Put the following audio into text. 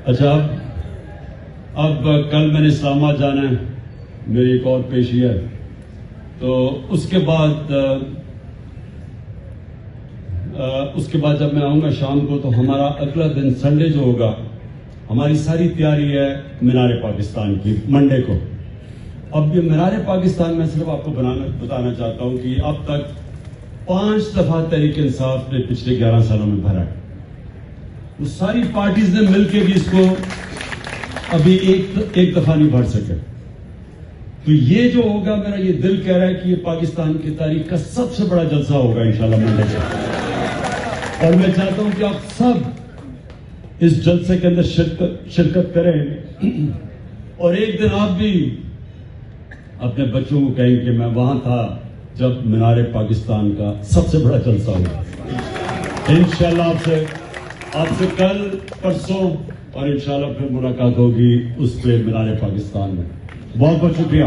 اچھا اب کل میں نے اسلام آباد جانا ہے، میری ایک اور پیشی ہے، تو اس کے بعد جب میں آؤں گا شام کو تو ہمارا اگلا دن سنڈے جو ہوگا، ہماری ساری تیاری ہے مینار پاکستان کی منڈے کو۔ اب یہ مینار پاکستان میں صرف آپ کو بتانا چاہتا ہوں کہ اب تک 5 دفعہ تحریک انصاف نے پچھلے 11 سالوں میں بھرا ہے۔ وہ ساری پارٹیز نے مل کے بھی اس کو ابھی ایک دفعہ نہیں بھر سکے۔ تو یہ جو ہوگا، میرا یہ دل کہہ رہا ہے کہ یہ پاکستان کی تاریخ کا سب سے بڑا جلسہ ہوگا انشاءاللہ منڈے کو، اور میں چاہتا ہوں کہ آپ سب اس جلسے کے اندر شرکت کریں، اور ایک دن آپ بھی اپنے بچوں کو کہیں کہ میں وہاں تھا جب مینار پاکستان کا سب سے بڑا جلسہ ہوگا۔ انشاءاللہ آپ سے کل پرسوں اور انشاءاللہ پھر ملاقات ہوگی اس پہ مینار پاکستان میں۔ بہت بہت شکریہ۔